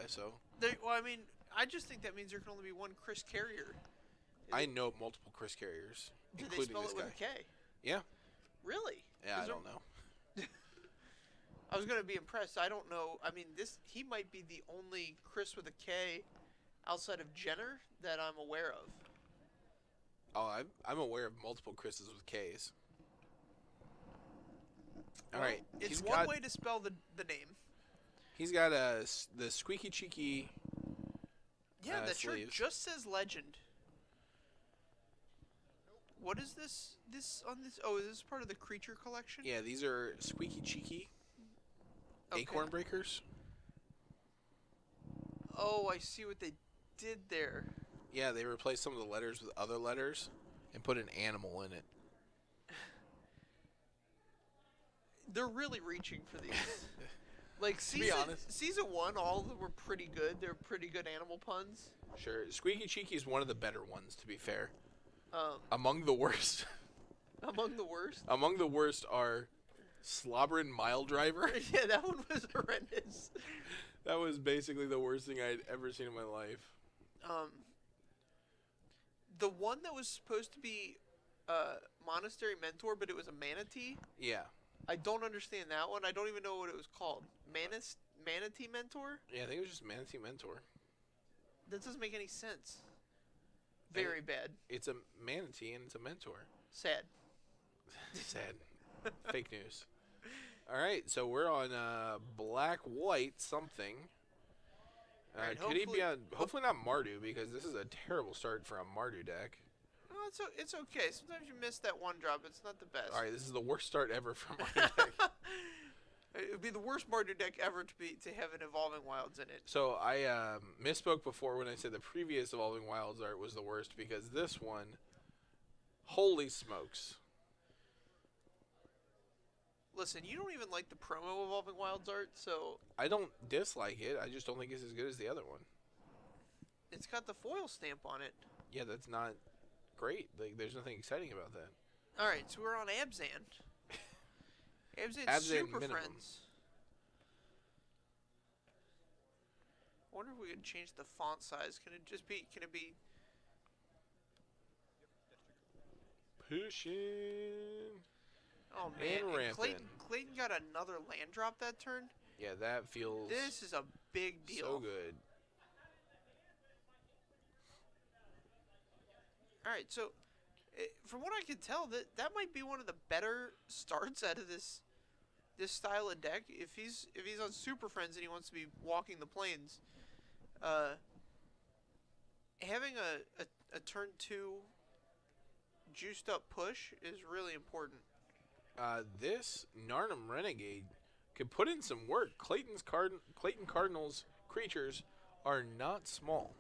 guy, so... Well, I mean, I just think that means there can only be one Kris carrier. I know multiple Kris carriers, Do they including spell this it guy. with a K? Yeah. Really? Yeah, I don't know. I was gonna be impressed. I don't know. I mean, he might be the only Kris with a K outside of Jenner that I'm aware of. Oh, I'm aware of multiple Krises with Ks. All right. It's one way to spell the name. He's got the squeaky cheeky. Yeah, that sleeves. shirt just says legend. What is this? Oh, is this part of the creature collection? Yeah, these are squeaky cheeky acorn breakers. Oh, I see what they did there. Yeah, they replaced some of the letters with other letters and put an animal in it. They're really reaching for these. Like, to be honest, season 1, all of them were pretty good. They're pretty good animal puns. Sure. Squeaky Cheeky is one of the better ones, to be fair. Among the worst. Among the worst? Among the worst are Slobberin' Mile Driver. Yeah, that one was horrendous. That was basically the worst thing I'd ever seen in my life. The one that was supposed to be Monastery Mentor, but it was a manatee? Yeah. I don't understand that one. I don't even know what it was called. Manatee Mentor? Yeah, I think it was just Manatee Mentor. That doesn't make any sense. Very bad. It's a manatee and it's a mentor. Sad. Sad. Fake news. All right, so we're on black-white something. Right, could he be on... Hopefully not Mardu, because this is a terrible start for a Mardu deck. Oh, it's okay. Sometimes you miss that one drop. It's not the best. All right, this is the worst start ever for Mardu deck. It would be the worst Mardu deck ever to have an Evolving Wilds in it. So I misspoke before when I said the previous Evolving Wilds art was the worst, because this one, holy smokes. Listen, you don't even like the promo Evolving Wilds art, so... I don't dislike it. I just don't think it's as good as the other one. It's got the foil stamp on it. Yeah, that's not great. Like, there's nothing exciting about that. All right, so we're on Abzan. Abzan Super minimum. Friends. I wonder if we could change the font size. Can it be... Pushing. Oh, man. And Clayton got another land drop that turn? Yeah, that feels... This is a big deal. So good. Alright, so... from what I can tell, that might be one of the better starts out of this style of deck. If he's on Super Friends and he wants to be walking the plains, having a turn 2 juiced up push is really important. This Narnum Renegade could put in some work. Clayton Cardinal's creatures are not small.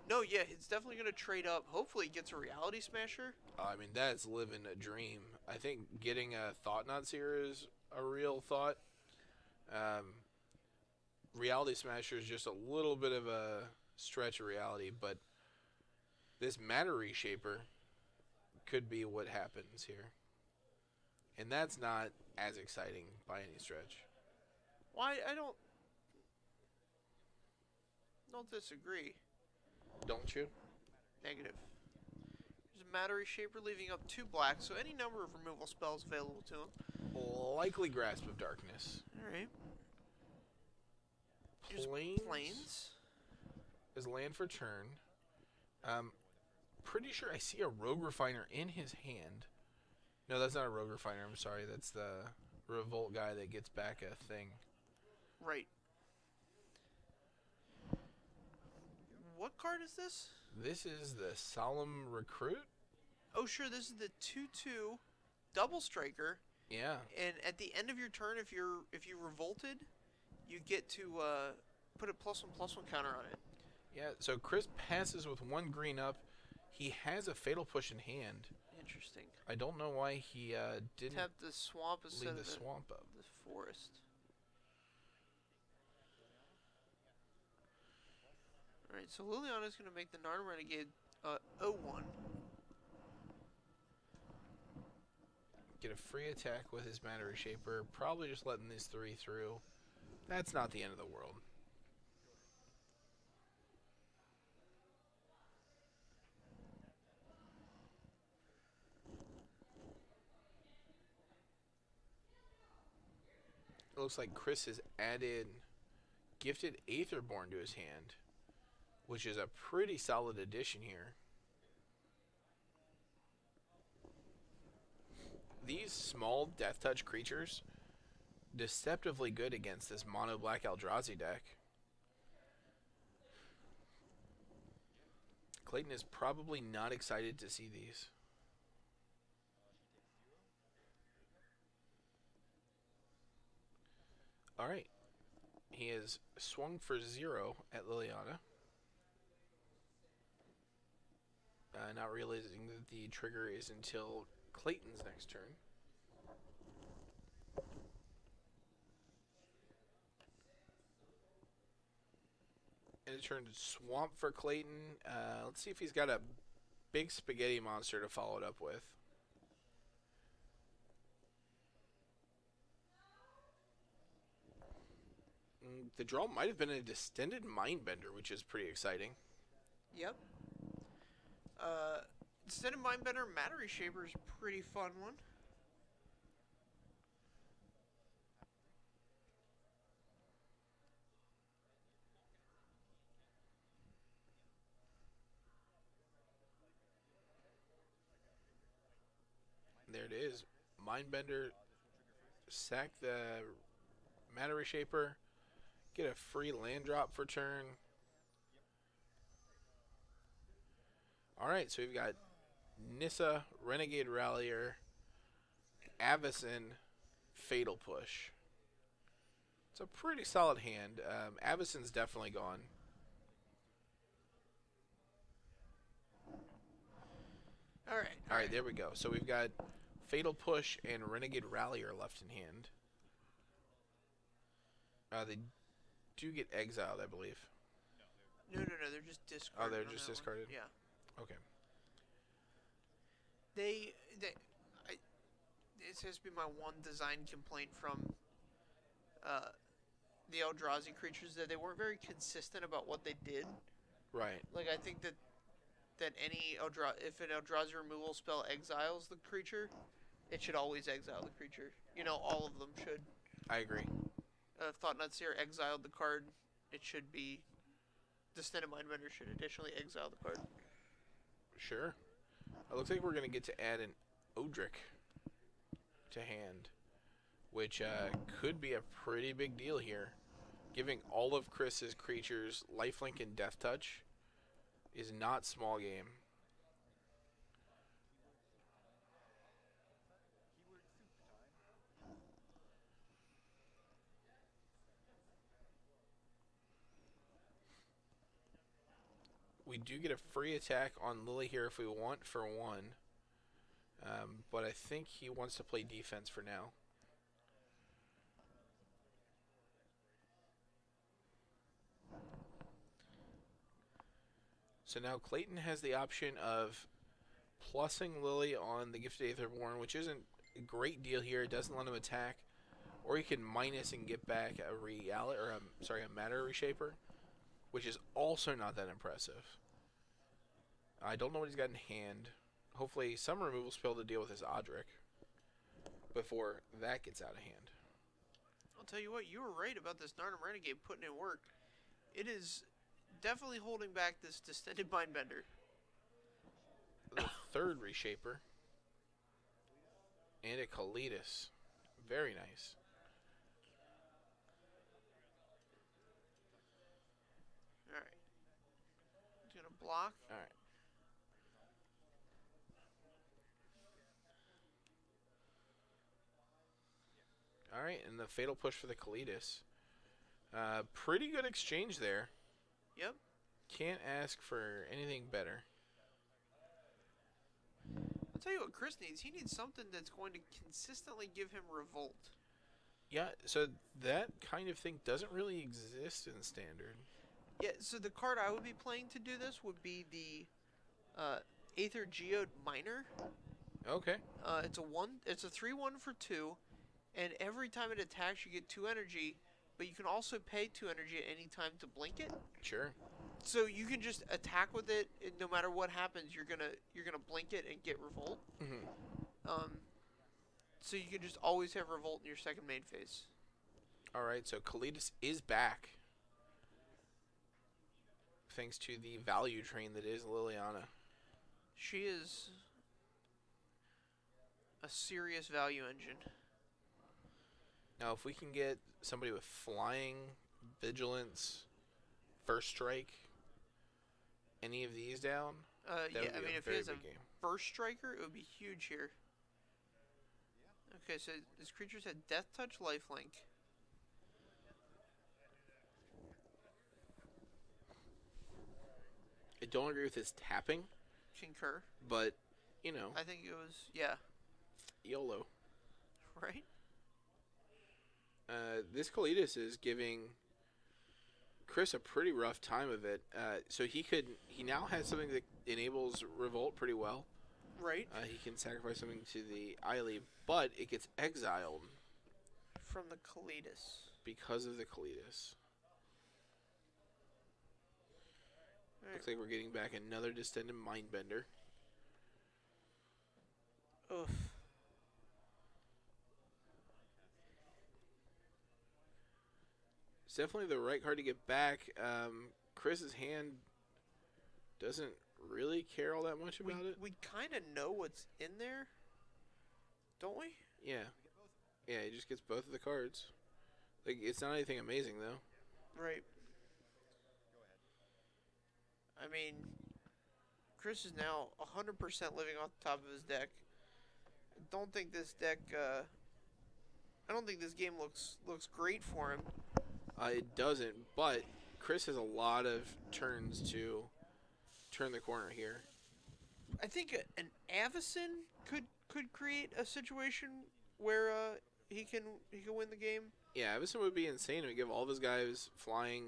No, yeah, it's definitely going to trade up. Hopefully it gets a Reality Smasher. I mean, that's living a dream. I think getting a Thought-Knot Seer is a real thought. Reality Smasher is just a little bit of a stretch of reality, but this Matter Reshaper could be what happens here. And that's not as exciting by any stretch. Why? I don't disagree. Don't you? Negative. There's a Matter Reshaper leaving up 2 black, so any number of removal spells available to him. Likely Grasp of Darkness. Alright. Plains is land for turn. Pretty sure I see a Rogue Refiner in his hand. No, that's not a Rogue Refiner. I'm sorry. That's the Revolt guy that gets back a thing. Right. What card is this? This is the Solemn Recruit. Oh, sure. This is the 2/2 double striker. Yeah. And at the end of your turn, if you revolted, you get to put a +1/+1 counter on it. Yeah. So Kris passes with 1 green up. He has a Fatal Push in hand. Interesting. I don't know why he didn't tap the swamp instead leave the of swamp up. the forest. Alright, so Liliana's going to make the Narn Renegade 0-1. Get a free attack with his Matter Reshaper. Probably just letting these 3 through. That's not the end of the world. looks like Kris has added Gifted Aetherborn to his hand, which is a pretty solid addition here. These small Death Touch creatures, deceptively good against this mono black Eldrazi deck. Clayton is probably not excited to see these. Alright. He has swung for 0 at Liliana. Not realizing that the trigger is until Clayton's next turn. And it turned Swamp for Clayton. Let's see if he's got a big spaghetti monster to follow it up with. The draw might have been a Distended Mindbender, which is pretty exciting. Yep. Instead of Mindbender, Matter Reshaper is a pretty fun one. There it is. Mindbender, sack the Matter Reshaper, get a free land drop for turn. Alright, so we've got Nissa, Renegade Rallier, Avacyn, Fatal Push. It's a pretty solid hand. Avacyn's definitely gone. Alright, there we go. So we've got Fatal Push and Renegade Rallier left in hand. They do get exiled, I believe. No, they're just discarded. Oh, they're just discarded? Yeah. Okay. This has been my one design complaint from the Eldrazi creatures, that they weren't very consistent about what they did. Right. Like, I think that any if an Eldrazi removal spell exiles the creature, it should always exile the creature. You know, all of them should. I agree. If Thought-Knot Seer exiled the card, it should be... Distended Mindbender should additionally exile the card. Sure. It looks like we're going to get to add an Odric to hand, which could be a pretty big deal here. Giving all of Kris's creatures lifelink and Death Touch is not small game. We do get a free attack on Lily here if we want for 1. But I think he wants to play defense for now. So now Clayton has the option of plussing Lily on the Gifted Aetherborn, which isn't a great deal here. It doesn't let him attack. Or he can minus and get back a Matter Reshaper, which is also not that impressive. I don't know what he's got in hand. Hopefully some removal spell to deal with his Odric before that gets out of hand. I'll tell you what, you were right about this Narnum Renegade putting in work. It is definitely holding back this Distended Mindbender. The third Reshaper. And a Kalitas. Very nice. Alright. He's going to block. Alright. Alright, and the Fatal Push for the Kalitas. Pretty good exchange there. Yep. Can't ask for anything better. I'll tell you what Kris needs. He needs something that's going to consistently give him Revolt. Yeah, so that kind of thing doesn't really exist in Standard. Yeah, so the card I would be playing to do this would be the Aether Geode Miner. Okay. It's a 3/1 for 2, and every time it attacks you get 2 energy, but you can also pay 2 energy at any time to blink it. Sure. So you can just attack with it, and no matter what happens, you're gonna blink it and get Revolt. Mm-hmm. So you can just always have Revolt in your second main phase. All right, so Kalidas is back. Thanks to the value train that is Liliana. She is a serious value engine. Now, if we can get somebody with flying, vigilance, first strike, any of these down, yeah, I mean, if he has a game. first striker, it would be huge here. Okay, so his creatures had Death Touch, Lifelink. I don't agree with his tapping, Concur. but, you know, I think it was, yeah. YOLO. Right? This Kalidas is giving Kris a pretty rough time of it. So he now has something that enables Revolt pretty well. Right. He can sacrifice something to the Eiley, but it gets exiled. From the Kalidas. Because of the Kalidas. Right. Looks like we're getting back another Distended Mindbender. Oof. It's definitely the right card to get back. Chris's hand doesn't really care all that much about it. We kind of know what's in there, don't we? Yeah. Yeah, he just gets both of the cards. Like, it's not anything amazing, though. Right. I mean, Kris is now 100% living off the top of his deck. I don't think this deck, I don't think this game looks great for him. It doesn't, but Kris has a lot of turns to turn the corner here. I think an Avacyn could create a situation where he can win the game. Yeah, Abzan would be insane. It would give all of his guys flying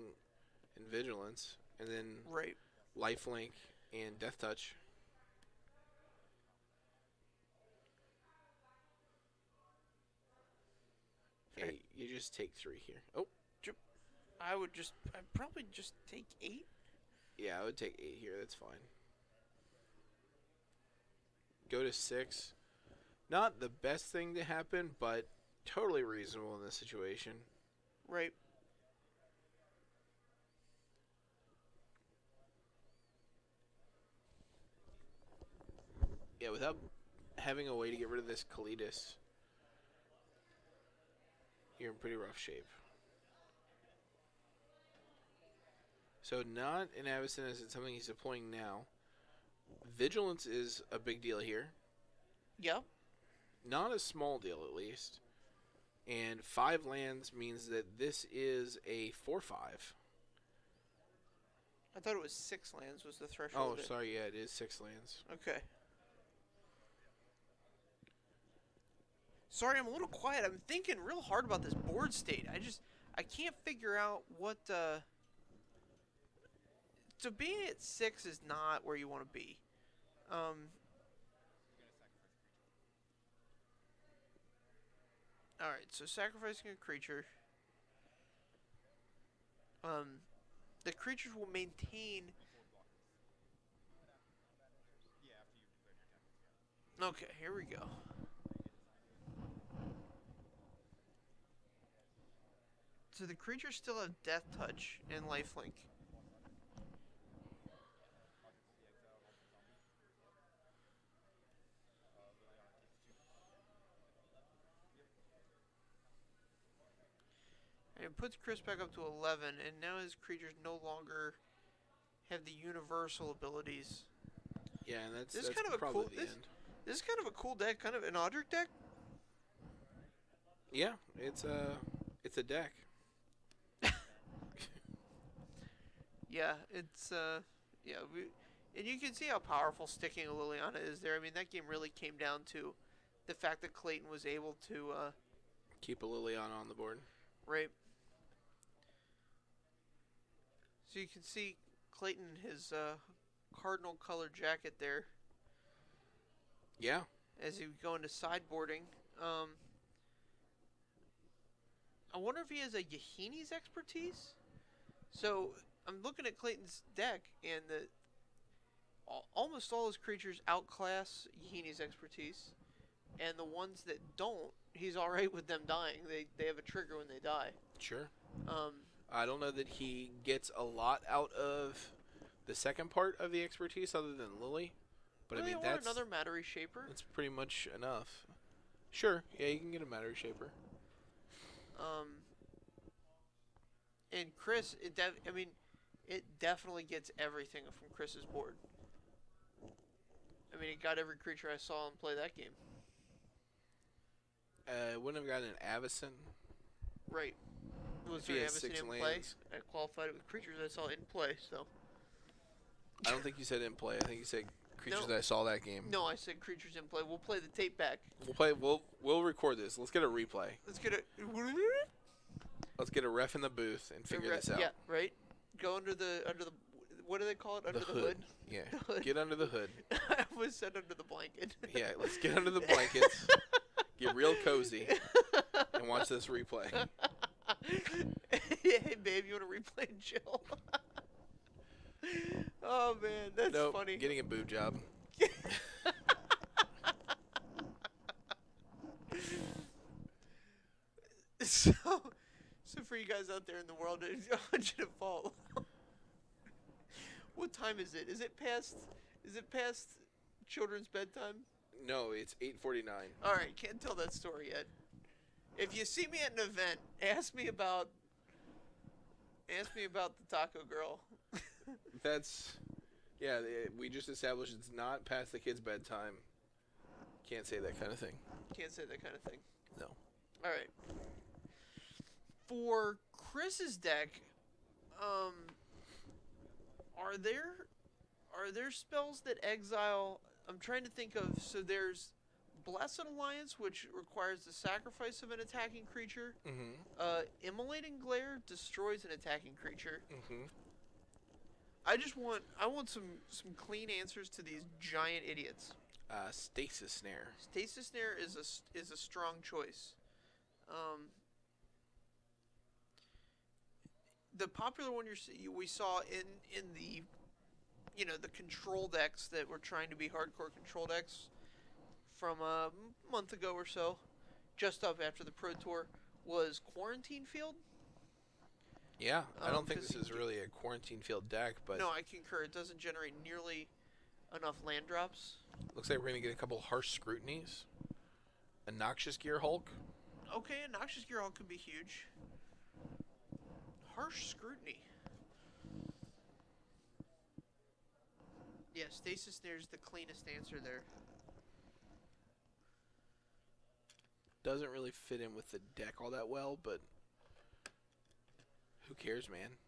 and vigilance, and then right, lifelink and death touch. Okay, you just take 3 here. Oh, I'd probably just take 8. Yeah, I would take 8 here. That's fine. Go to 6. Not the best thing to happen, but totally reasonable in this situation. Right. Yeah, without having a way to get rid of this Kalidas, you're in pretty rough shape. So not an Avacyn as it's something he's deploying now. Vigilance is a big deal here. Yep. Not a small deal, at least. And 5 lands means that this is a 4/5. I thought it was 6 lands was the threshold. Oh, sorry, yeah, it is 6 lands. Okay. Sorry, I'm a little quiet. I'm thinking real hard about this board state. I can't figure out what, so being at 6 is not where you want to be. Alright, so sacrificing a creature. The creatures will maintain... Okay, here we go. So the creatures still have Death Touch and Lifelink. And it puts Kris back up to 11, and now his creatures no longer have the universal abilities. Yeah, and that's kind of probably a cool, the end. This is kind of a cool deck, kind of an Audric deck. Yeah, it's a deck. Yeah, it's yeah, and you can see how powerful sticking a Liliana is there. I mean, that game really came down to the fact that Clayton was able to keep a Liliana on the board. Right. So you can see Clayton his Cardinal color jacket there. Yeah. As he would go into sideboarding. I wonder if he has a Yahini's expertise. So I'm looking at Clayton's deck, and almost all his creatures outclass Yahini's expertise, and the ones that don't, he's all right with them dying. They have a trigger when they die. Sure. Um, I don't know that he gets a lot out of the second part of the expertise other than Lily. But I mean, that's another Matter Shaper. That's pretty much enough. Sure, yeah, you can get a Matter Shaper. And Kris, it definitely gets everything from Chris's board. I mean, it got every creature I saw him play that game. Wouldn't have gotten an Abzan. Right. Was there an Abzan in play? I qualified it with creatures I saw in play, so. I don't think you said in play. I think you said creatures that I saw that game. No, I said creatures in play. We'll play the tape back. We'll record this. Let's get a replay. Let's get a ref in the booth and figure this out. Yeah, right. Go under the what do they call it? Under the hood. Yeah. The hood. Get under the hood. I almost said under the blanket. Yeah, let's get under the blankets. Get real cozy and watch this replay. Hey babe, you want to replay and chill? Oh man, that's funny. Getting a boob job. So for you guys out there in the world, I want you to follow. What time is it? Is it past children's bedtime? No, it's 8:49. All right, can't tell that story yet. If you see me at an event, ask me about the taco girl. We just established it's not past the kid's bedtime. Can't say that kind of thing. Can't say that kind of thing. No. All right. For Chris's deck, are there spells that exile? I'm trying to think of. So there's Blessed Alliance, which requires the sacrifice of an attacking creature. Mm-hmm. Immolating Glare destroys an attacking creature. Mm-hmm. I want some clean answers to these giant idiots. Stasis Snare. Stasis Snare is a strong choice. The popular one we saw in the the control decks that were trying to be hardcore control decks from a month ago or so, just up after the Pro Tour, was Quarantine Field. Yeah, I don't think this is really a Quarantine Field deck, but no, I concur. It doesn't generate nearly enough land drops. Looks like we're gonna get a couple Harsh Scrutinies. A Noxious Gear Hulk. Okay, a Noxious Gear Hulk could be huge. Harsh Scrutiny. Yeah, Stasis Snare's the cleanest answer there. Doesn't really fit in with the deck all that well, but who cares, man?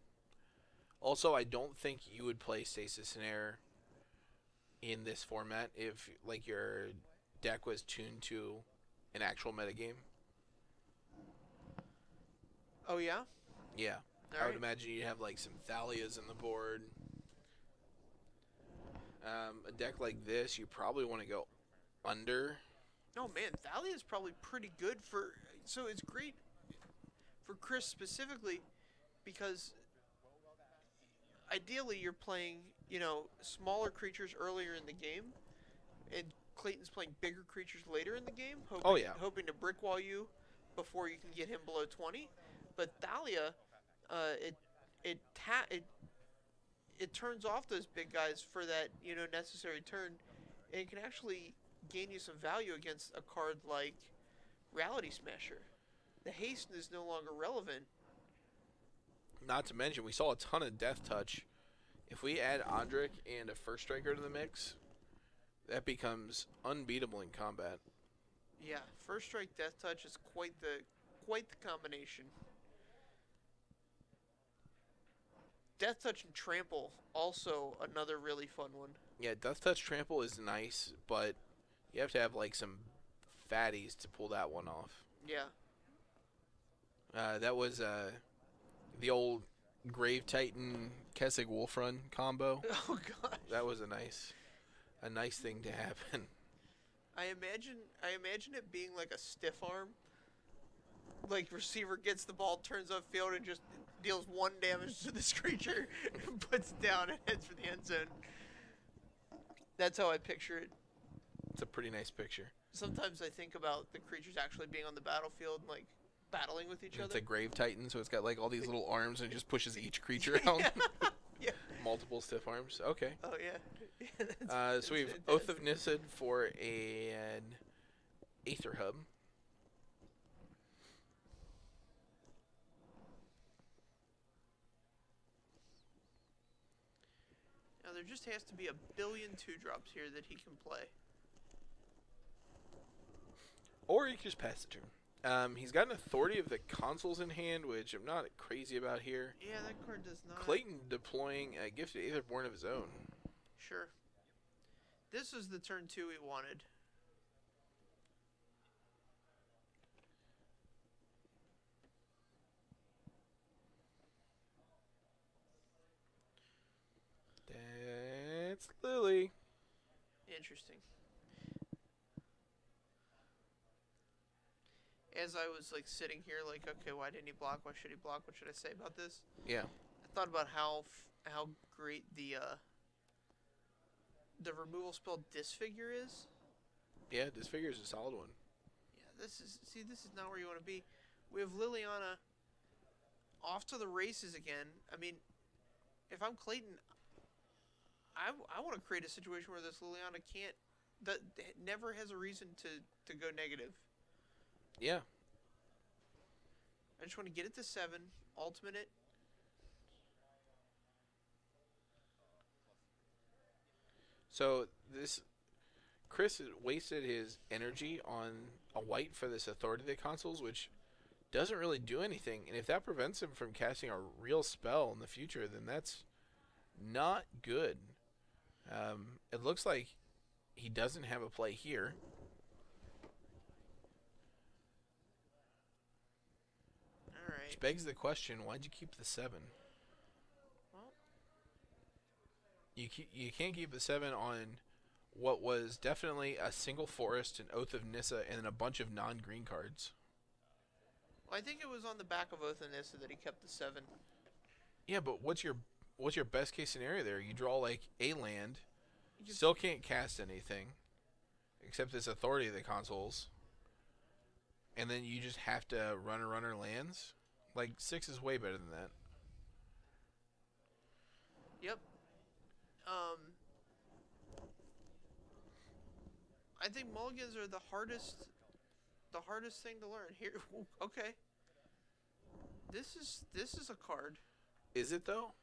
Also, I don't think you would play Stasis Snare in this format if your deck was tuned to an actual metagame. Oh yeah? Yeah. I would imagine you'd have some Thalias in the board. A deck like this, you probably want to go under. Oh man, Thalia is probably pretty good so it's great for Kris specifically because ideally you're playing, smaller creatures earlier in the game and Clayton's playing bigger creatures later in the game, hoping to brick wall you before you can get him below 20. But Thalia, it turns off those big guys for that necessary turn, and it can actually gain you some value against a card like Reality Smasher. The haste is no longer relevant. Not to mention, we saw a ton of Death Touch. If we add Odric and a First Striker to the mix, that becomes unbeatable in combat. Yeah, First Strike Death Touch is quite the combination. Death Touch and Trample, also another really fun one. Yeah, Death Touch Trample is nice, but you have to have some fatties to pull that one off. Yeah. That was the old Grave Titan Kessig Wolf Run combo. Oh gosh. That was a nice thing to happen. I imagine it being like a stiff arm. Like receiver gets the ball, turns up field, and just deals 1 damage to this creature, and puts it down and heads for the end zone. That's how I picture it. It's a pretty nice picture. Sometimes I think about the creatures actually being on the battlefield, like battling with each It's other. a Grave Titan, so it's got like all these little arms and it just pushes each creature out. Yeah. Multiple stiff arms. Okay. Oh yeah. So we have Oath of Nissid for an Aether Hub. Now there just has to be a billion 2-drops here that he can play. Or you can just pass the turn. He's got an Authority of the Consuls in hand, which I'm not crazy about here. Yeah, that card does not. Clayton deploying a Gifted Aetherborn of his own. Sure. This is the turn 2 we wanted. That's Lily. Interesting. As I was like sitting here, like, okay, why didn't he block? Why should he block? What should I say about this? Yeah. I thought about how great the removal spell Disfigure is. Yeah, Disfigure is a solid one. Yeah, this is not where you want to be. We have Liliana off to the races again. I mean, if I'm Clayton, I want to create a situation where this Liliana never has a reason to go negative. Yeah. I just want to get it to 7, ultimate it. So this Kris wasted his energy on a white for this Authority of the Consuls, which doesn't really do anything. And if that prevents him from casting a real spell in the future, then that's not good. It looks like he doesn't have a play here. Alright. Which begs the question, why'd you keep the 7? Well, You can't keep the 7 on what was definitely a single forest, an Oath of Nissa, and a bunch of non-green cards. I think it was on the back of Oath of Nissa that he kept the 7. Yeah, but what's your best case scenario there? You draw like a land, You just- still can't cast anything, except this Authority of the Consuls, and then you just have to runner lands. Like 6 is way better than that. Yep. I think mulligans are the hardest thing to learn. Here, okay. This is a card. Is it though?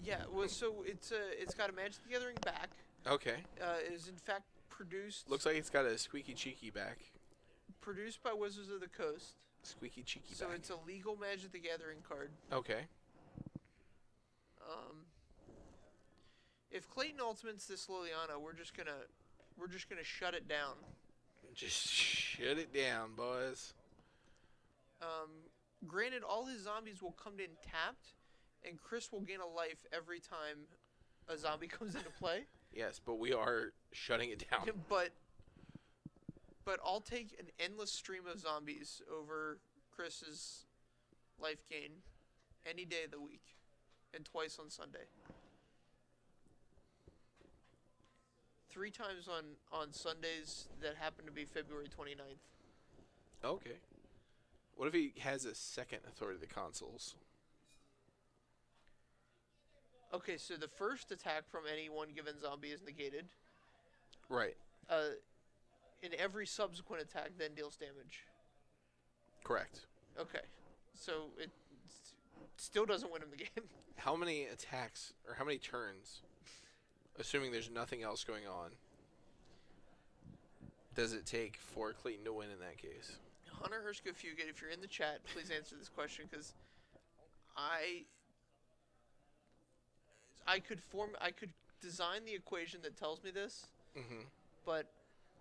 Yeah. Well, so it's got a Magic the Gathering back. Okay. It is in fact produced. Looks like it's got a squeaky cheeky back. Produced by Wizards of the Coast. Squeaky cheeky So back. it's a legal Magic the Gathering card. Okay. If Clayton ultimates this Liliana, we're just gonna shut it down. Just shut it down, boys. Granted, all his zombies will come in tapped, and Kris will gain a life every time a zombie comes into play. Yes, but we are shutting it down. but I'll take an endless stream of zombies over Chris's life gain any day of the week, and twice on Sunday. 3 times on Sundays that happen to be February 29th. Okay. What if he has a second Authority of the Consuls? Okay, so the first attack from any one given zombie is negated. Right. In every subsequent attack then deals damage. Correct. Okay. So it still doesn't win him the game. How many attacks, or how many turns, assuming there's nothing else going on, does it take for Clayton to win in that case? Hunter Hershko Fugate, if you're in the chat, please answer this question, because I could design the equation that tells me this, but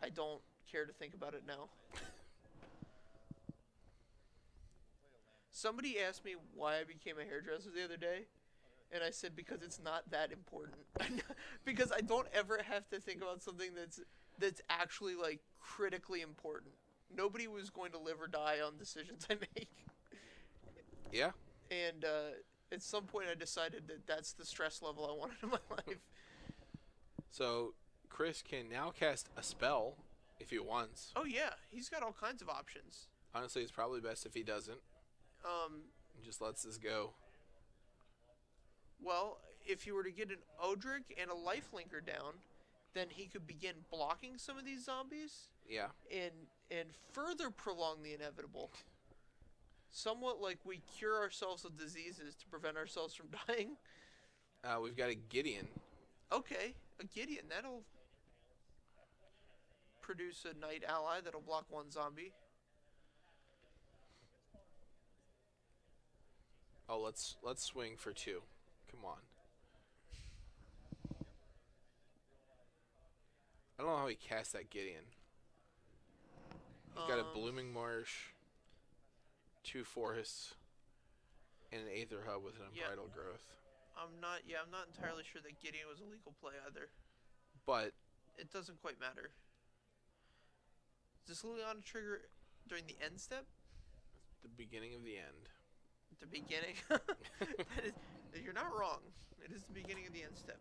I don't care to think about it now. Somebody asked me why I became a hairdresser the other day, and I said because it's not that important. Because I don't ever have to think about something that's actually like critically important. Nobody was going to live or die on decisions I make. Yeah. And at some point I decided that that's the stress level I wanted in my life. So Kris can now cast a spell if he wants. Oh yeah, he's got all kinds of options. Honestly, it's probably best if he doesn't. And just lets this go. Well, if he were to get an Odric and a lifelinker down, then he could begin blocking some of these zombies. Yeah. And further prolong the inevitable. Somewhat like we cure ourselves of diseases to prevent ourselves from dying. We've got a Gideon. Okay, a Gideon. That'll produce a knight ally that'll block one zombie. Oh, let's swing for 2. Come on. I don't know how he cast that Gideon. He's got a Blooming Marsh, 2 forests, and an Aether Hub with an Unbridled Growth. I'm not entirely sure that Gideon was a legal play either. But it doesn't quite matter. Does this Liliana trigger during the end step? The beginning of the end. The beginning? You're not wrong. It is the beginning of the end step.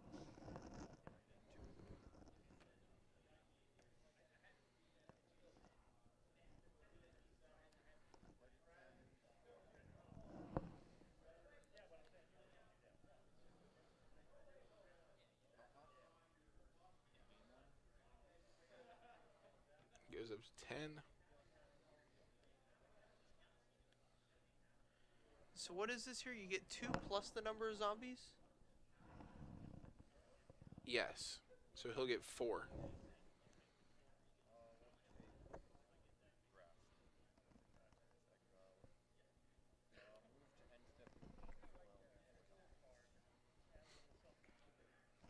Goes up to 10. So what is this here? You get 2 plus the number of zombies? Yes. So he'll get 4.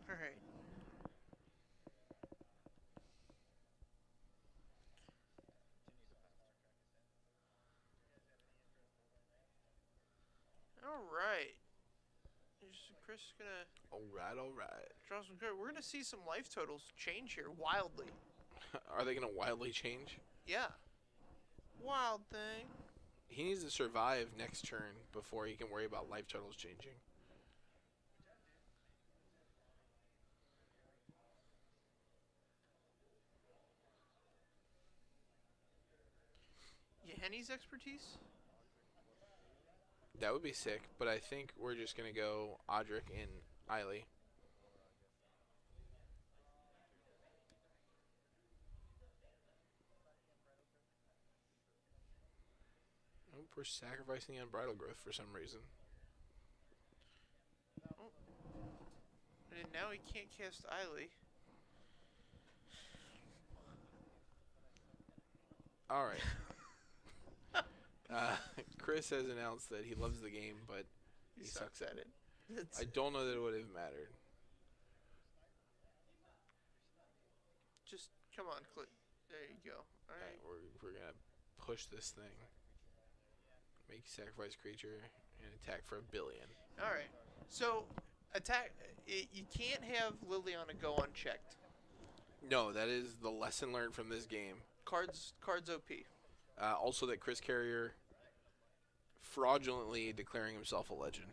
All right. Alright. Kris is gonna... Alright. Draw some cards. We're gonna see some life totals change here wildly. Are they gonna wildly change? Yeah. Wild thing. He needs to survive next turn before he can worry about life totals changing. Yahenni's expertise? That would be sick, but I think we're just going to go Odric and Eiley. Oh, we're sacrificing the Unbridled Growth for some reason. Oh. And now he can't cast Eiley. Alright. Kris has announced that he loves the game, but he sucks at it. I don't know that it would have mattered. Just come on, Clayton. There you go. All right. We're gonna push this thing. Make sacrifice creature and attack for 1 billion. All right. So attack. You can't have Liliana go unchecked. No, that is the lesson learned from this game. Cards OP. Also that Kris Carrier fraudulently declaring himself a legend.